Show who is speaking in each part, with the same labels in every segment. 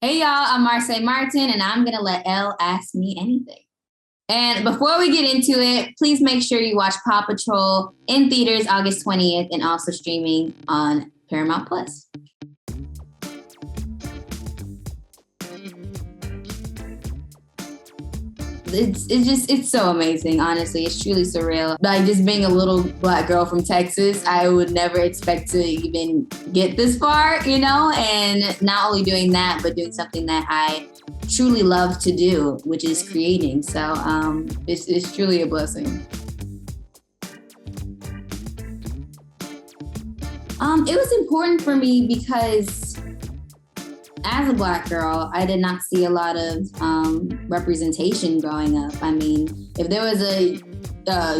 Speaker 1: Hey y'all, I'm Marsai Martin, and I'm gonna let Elle ask me anything. And before we get into it, please make sure you watch Paw Patrol in theaters August 20th and also streaming on Paramount Plus. It's so amazing, honestly. It's truly surreal. Like, just being a little Black girl from Texas, I would never expect to even get this far, and not only doing that, but doing something that I truly love to do, which is creating. So it's truly a blessing. It was important for me because as a Black girl, I did not see a lot of representation growing up. I mean, if there was a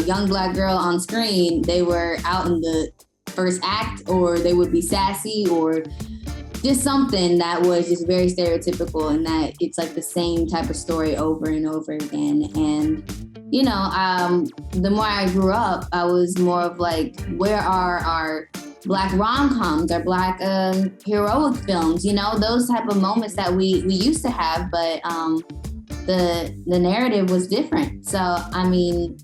Speaker 1: young Black girl on screen, they were out in the first act, or they would be sassy, or just something that was just very stereotypical, and that it's like the same type of story over and over again. And the more I grew up, I was more of like, where are our Black rom-coms, or Black heroic films, those type of moments that we used to have, but the narrative was different. So, I mean,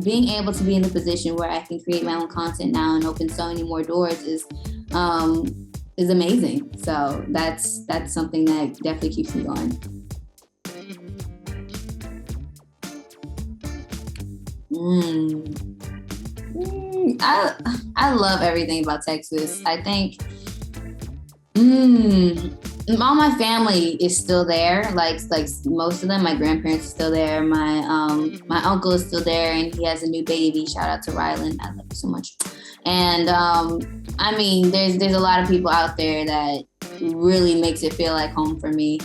Speaker 1: being able to be in the position where I can create my own content now and open so many more doors is amazing. So that's something that definitely keeps me going. I love everything about Texas. I think all my family is still there. Like most of them, my grandparents are still there. My uncle is still there, and he has a new baby. Shout out to Rylan. I love you so much. And I mean, there's a lot of people out there that really makes it feel like home for me.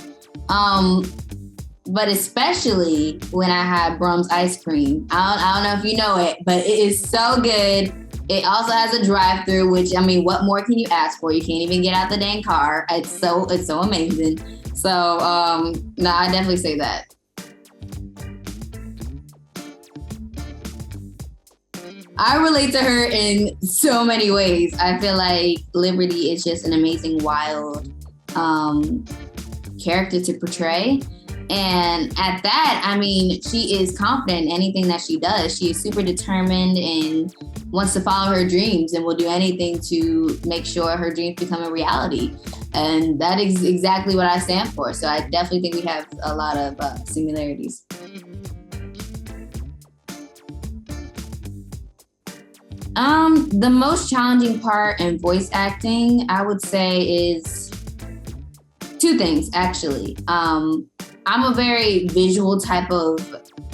Speaker 1: But especially when I have Brum's ice cream. I don't know if you know it, but it is so good. It also has a drive-through, which, I mean, what more can you ask for? You can't even get out the dang car. It's so amazing. So, no, I definitely say that. I relate to her in so many ways. I feel like Liberty is just an amazing, wild character to portray. And at that, I mean, she is confident in anything that she does. She is super determined and wants to follow her dreams, and will do anything to make sure her dreams become a reality. And that is exactly what I stand for. So I definitely think we have a lot of similarities. The most challenging part in voice acting, I would say, is two things, actually. I'm a very visual type of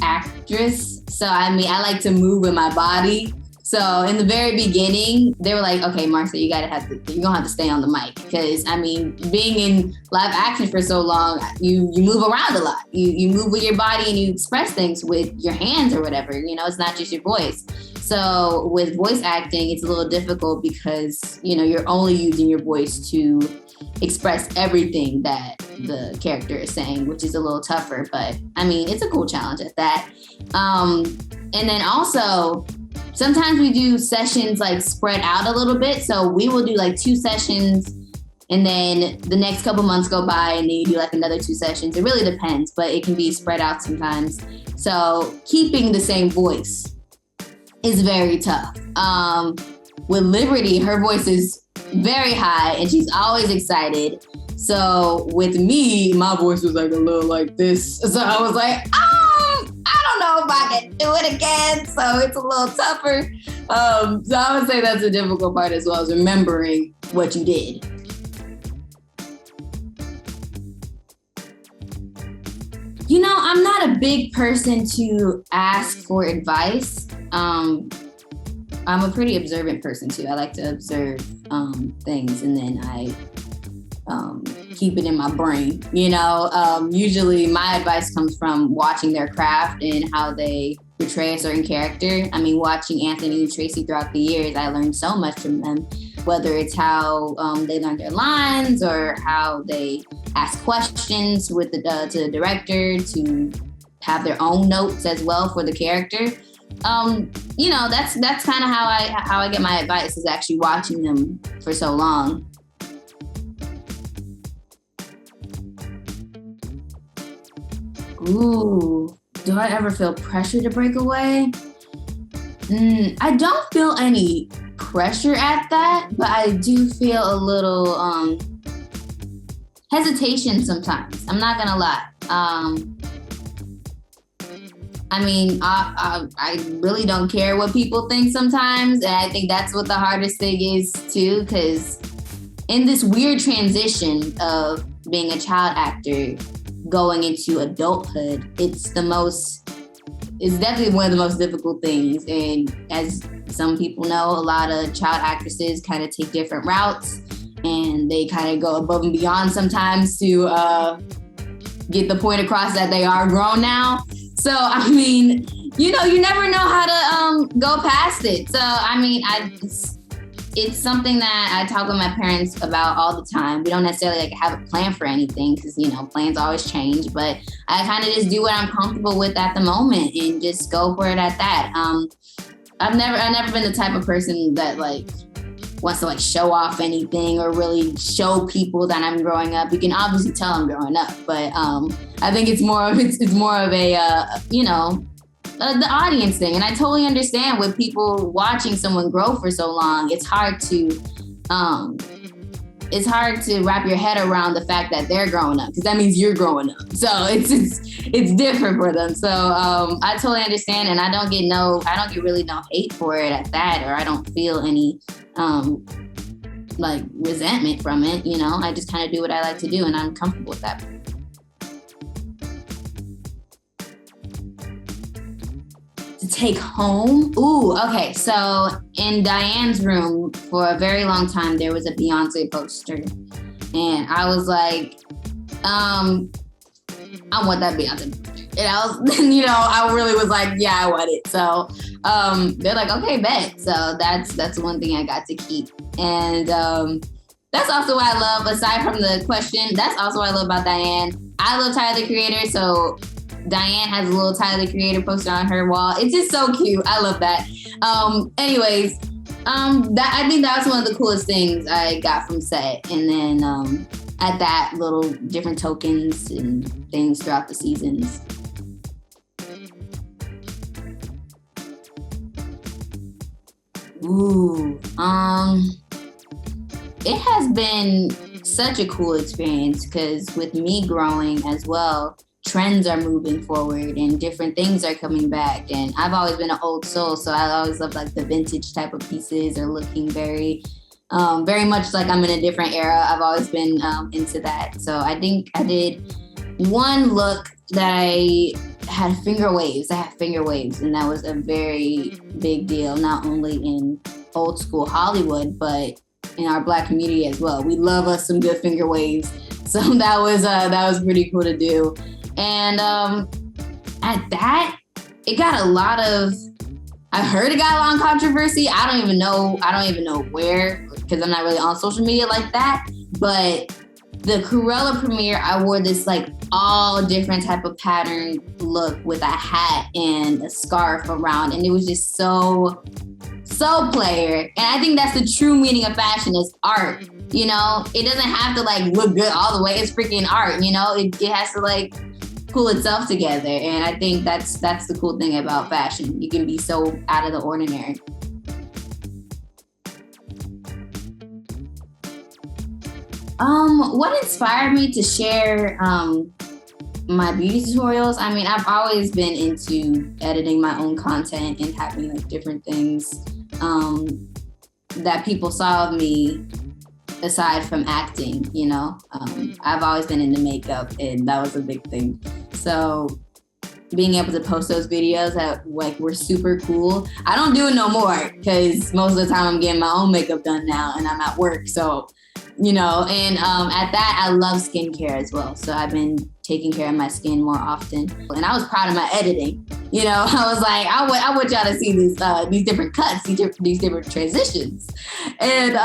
Speaker 1: actress. So, I mean, I like to move with my body. So in the very beginning, they were like, okay, Marcia, you're gonna have to stay on the mic. Because, I mean, being in live action for so long, you move around a lot. You move with your body, and you express things with your hands or whatever. It's not just your voice. So with voice acting, it's a little difficult because, you're only using your voice to express everything that the character is saying, which is a little tougher. But, I mean, it's a cool challenge at that. And then also, sometimes we do sessions like spread out a little bit. So we will do like 2 sessions, and then the next couple months go by, and then you do like another 2 sessions. It really depends, but it can be spread out sometimes. So keeping the same voice is very tough. With Liberty, her voice is very high, and she's always excited. So with me, my voice was like a little like this. So I was like, I don't know if I can do it again. So it's a little tougher. So I would say that's a difficult part, as well as remembering what you did. I'm not a big person to ask for advice. I'm a pretty observant person too. I like to observe things, and then I keep it in my brain. Usually my advice comes from watching their craft and how they portray a certain character. I mean, watching Anthony and Tracy throughout the years, I learned so much from them, whether it's how they learn their lines, or how they ask questions to the director, to have their own notes as well for the character. That's kind of how I get my advice, is actually watching them for so long. Ooh, do I ever feel pressure to break away? I don't feel any pressure at that, but I do feel a little hesitation sometimes. I'm not gonna lie. I mean, I really don't care what people think sometimes, and I think that's what the hardest thing is too, because in this weird transition of being a child actor going into adulthood, it's definitely one of the most difficult things. And as some people know, a lot of child actresses kind of take different routes, and they kind of go above and beyond sometimes to get the point across that they are grown now. So, I mean, you never know how to go past it. So, I mean, it's something that I talk with my parents about all the time. We don't necessarily have a plan for anything because, plans always change. But I kind of just do what I'm comfortable with at the moment and just go for it at that. I've never been the type of person that wants to show off anything or really show people that I'm growing up. You can obviously tell I'm growing up, but I think it's more of the audience thing. And I totally understand with people watching someone grow for so long. It's hard to wrap your head around the fact that they're growing up, because that means you're growing up. So it's different for them. So I totally understand, and I don't get really no hate for it at that, or I don't feel any resentment from it. I just kind of do what I like to do, and I'm comfortable with that. To take home? Ooh, okay. So in Diane's room for a very long time, there was a Beyonce poster. And I was like, I want that Beyonce poster. And I really was like, yeah, I want it. So they're like, okay, bet. So that's one thing I got to keep. And that's also what I love, aside from the question, that's also what I love about Diane. I love Tyler, the Creator, so Diane has a little Tyler, the Creator poster on her wall. It's just so cute. I love that. Anyways, I think that was one of the coolest things I got from set. And then at that, little different tokens and things throughout the seasons. Ooh, it has been such a cool experience because with me growing as well, trends are moving forward and different things are coming back. And I've always been an old soul, so I always love the vintage type of pieces or looking very much like I'm in a different era. I've always been into that. So I think I did one look that I had finger waves. And that was a very big deal, not only in old school Hollywood, but in our Black community as well. We love us some good finger waves. So that was pretty cool to do. And at that, it got a lot of, I heard it got a lot of controversy. I don't even know where, because I'm not really on social media like that. But the Cruella premiere, I wore this all different type of pattern look with a hat and a scarf around. And it was just so player. And I think that's the true meaning of fashion is art. It doesn't have to look good all the way. It's freaking art, it has to pull itself together. And I think that's the cool thing about fashion. You can be so out of the ordinary. What inspired me to share my beauty tutorials? I mean, I've always been into editing my own content and having different things that people saw of me aside from acting, I've always been into makeup, and that was a big thing. So being able to post those videos that were super cool. I don't do it no more because most of the time I'm getting my own makeup done now and I'm at work. So, and at that, I love skincare as well. So I've been taking care of my skin more often. And I was proud of my editing. I was like, I want y'all to see these different cuts, these different transitions. And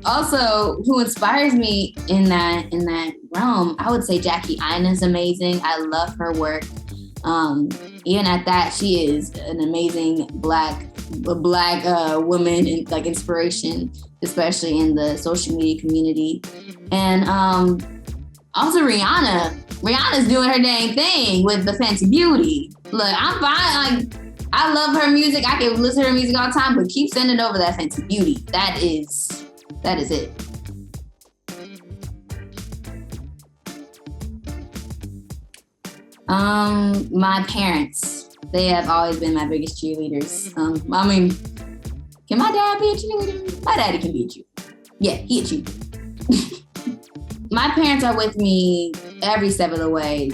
Speaker 1: also, who inspires me in that realm, I would say Jackie Ina's amazing. I love her work. Even at that, she is an amazing black woman and inspiration, especially in the social media community. And also Rihanna. Rihanna's doing her dang thing with the Fenty Beauty. Look, I'm fine. Like, I love her music. I can listen to her music all the time, but keep sending over that Fenty Beauty. That is it. My parents. They have always been my biggest cheerleaders. I mean, can my dad be a cheerleader? My daddy can be a cheerleader. Yeah, he a cheerleader. My parents are with me every step of the way.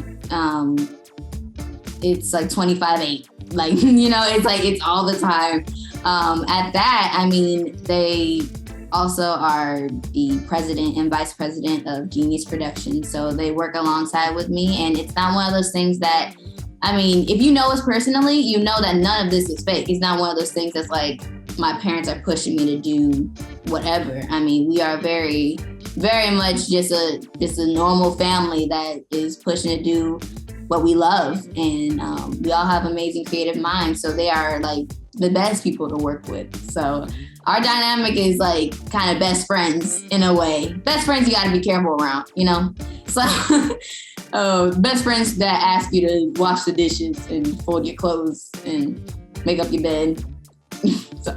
Speaker 1: It's like 25/8. Like, it's like, it's all the time. At that, I mean, they also are the president and vice president of Genius Productions. So they work alongside with me. And it's not one of those things that, I mean, if you know us personally, you know that none of this is fake. It's not one of those things that's like, my parents are pushing me to do whatever. I mean, we are very, very much just a normal family that is pushing to do what we love. And we all have amazing creative minds. So they are like the best people to work with. So our dynamic is like kind of best friends in a way. Best friends you got to be careful around, So best friends that ask you to wash the dishes and fold your clothes and make up your bed. So.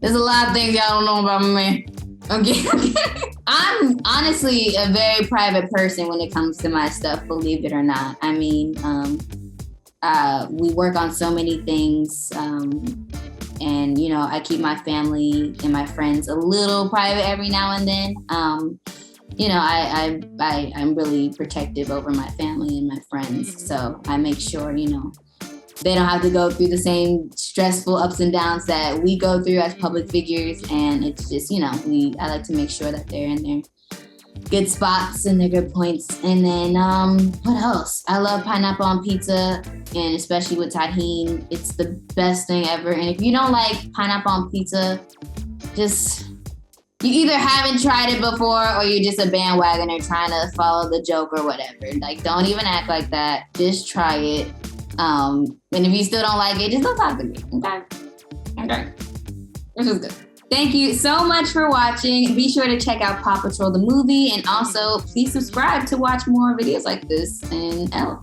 Speaker 1: There's a lot of things y'all don't know about me. Okay. I'm honestly a very private person when it comes to my stuff, believe it or not. I mean, we work on so many things, and I keep my family and my friends a little private every now and then. I'm really protective over my family and my friends, so I make sure they don't have to go through the same stressful ups and downs that we go through as public figures. And it's just, I like to make sure that they're in their good spots and their good points. And then, what else? I love pineapple on pizza, and especially with tahini. It's the best thing ever. And if you don't like pineapple on pizza, you either haven't tried it before or you're just a bandwagoner trying to follow the joke or whatever. Like, don't even act like that. Just try it. And if you still don't like it, just don't talk to me. Okay. This is good. Thank you so much for watching. Be sure to check out Paw Patrol the movie, and also please subscribe to watch more videos like this and ELLE.